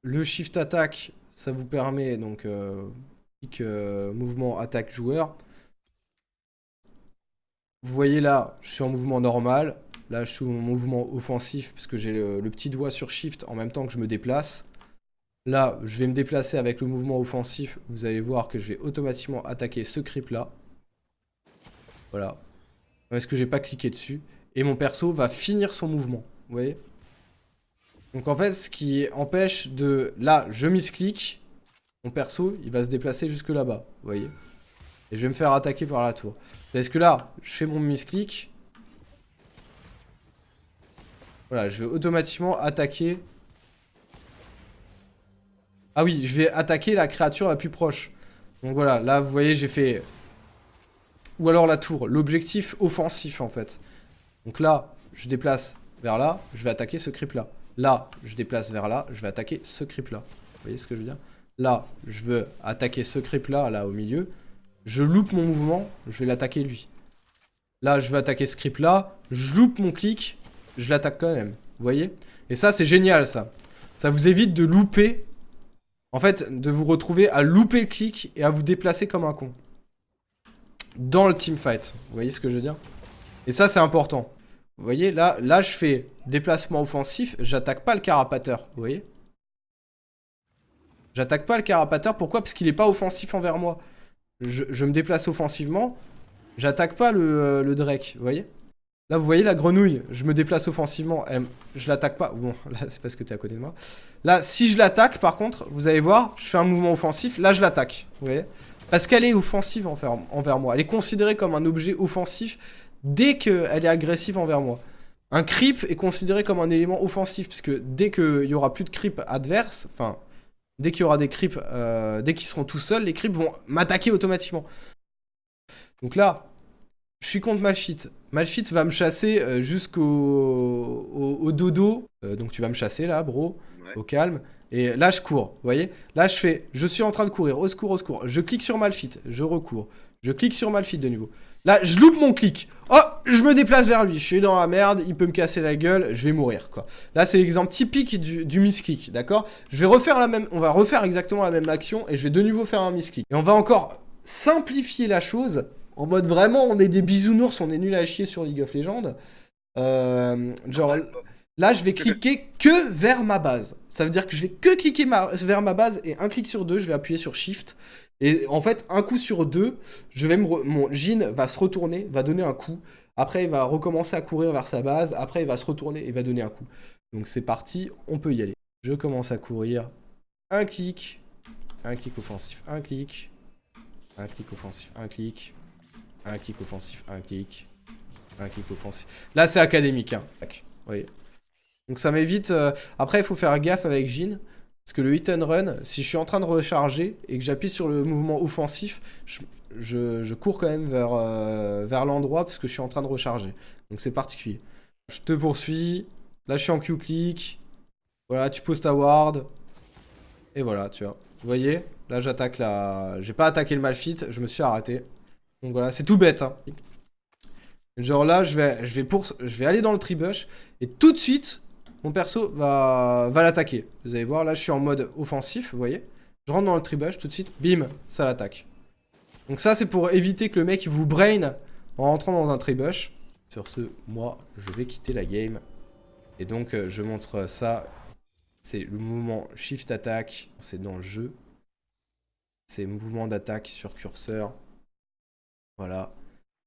Le shift attack, ça vous permet donc clic mouvement attaque joueur. Vous voyez là, je suis en mouvement normal. Là, je suis en mouvement offensif parce que j'ai le petit doigt sur shift en même temps que je me déplace. Là, je vais me déplacer avec le mouvement offensif. Vous allez voir que je vais automatiquement attaquer ce creep là. Voilà. Parce que j'ai pas cliqué dessus. Et mon perso va finir son mouvement. Vous voyez? Donc en fait, ce qui empêche de... Là, je misclick. Mon perso, il va se déplacer jusque là-bas. Vous voyez? Et je vais me faire attaquer par la tour. Parce que là, je fais mon misclick. Voilà, je vais automatiquement attaquer... Ah oui, je vais attaquer la créature la plus proche. Donc voilà, là, vous voyez, j'ai fait... Ou alors la tour. L'objectif offensif, en fait. Donc là, je déplace vers là, je vais attaquer ce creep là. Là, je déplace vers là, je vais attaquer ce creep là. Vous voyez ce que je veux dire? Là, je veux attaquer ce creep là, là au milieu. Je loupe mon mouvement, je vais l'attaquer lui. Là, je veux attaquer ce creep là, je loupe mon clic, je l'attaque quand même. Vous voyez? Et ça, c'est génial ça. Ça vous évite de louper. En fait, de vous retrouver à louper le clic et à vous déplacer comme un con. Dans le teamfight. Vous voyez ce que je veux dire? Et ça, c'est important. Vous voyez, là, je fais déplacement offensif, j'attaque pas le carapateur, vous voyez? J'attaque pas le carapateur, pourquoi? Parce qu'il est pas offensif envers moi. Je me déplace offensivement, j'attaque pas le Drake, vous voyez? Là, vous voyez la grenouille, je me déplace offensivement, je l'attaque pas. Bon, là, c'est parce que t'es à côté de moi. Là, si je l'attaque, par contre, vous allez voir, je fais un mouvement offensif, là, je l'attaque, vous voyez? Parce qu'elle est offensive envers moi. Elle est considérée comme un objet offensif dès qu'elle est agressive envers moi. Un creep est considéré comme un élément offensif, puisque dès qu'il y aura plus de creep adverse, enfin, dès qu'il y aura des creeps, dès qu'ils seront tout seuls, les creeps vont m'attaquer automatiquement. Donc là, je suis contre Malphite. Malphite va me chasser jusqu'au au dodo. Donc tu vas me chasser là, bro, Ouais. au calme. Et là, je cours, vous voyez? Là, je suis en train de courir, au secours, au secours. Je clique sur Malphite, je recours. Je clique sur Malphite de nouveau. Là, je loupe mon clic. Oh, je me déplace vers lui. Je suis dans la merde, il peut me casser la gueule, je vais mourir, quoi. Là, c'est l'exemple typique du misclick, d'accord? Je vais refaire la même... On va refaire exactement la même action et je vais de nouveau faire un misclick. Et on va encore simplifier la chose en mode vraiment, on est des bisounours, on est nul à chier sur League of Legends. Genre, là, je vais cliquer que vers ma base. Ça veut dire que je vais que cliquer vers ma base et un clic sur deux, je vais appuyer sur Shift. Et en fait, un coup sur deux, mon Jhin va se retourner, va donner un coup. Après, il va recommencer à courir vers sa base. Après, il va se retourner et va donner un coup. Donc c'est parti, on peut y aller. Je commence à courir. Un clic offensif, un clic offensif, un clic offensif, un clic offensif. Là, c'est académique, hein. Vous voyez. Donc ça m'évite... Après, il faut faire gaffe avec Jhin. Parce que le hit and run, si je suis en train de recharger et que j'appuie sur le mouvement offensif, je cours quand même vers l'endroit parce que je suis en train de recharger. Donc c'est particulier. Je te poursuis. Là, je suis en Q-click. Voilà, tu poses ta ward. Et voilà, tu vois. Vous voyez? Là, j'attaque la... J'ai pas attaqué le Malphite, je me suis arrêté. Donc voilà, c'est tout bête, hein. Genre là, je vais aller dans le tribush et tout de suite, mon perso va l'attaquer. Vous allez voir, là, je suis en mode offensif, vous voyez. Je rentre dans le tribush, tout de suite, bim, ça l'attaque. Donc ça, c'est pour éviter que le mec vous brain en rentrant dans un tribush. Sur ce, moi, je vais quitter la game. Et donc, je montre ça. C'est le mouvement Shift Attack. C'est dans le jeu. C'est mouvement d'attaque sur curseur. Voilà.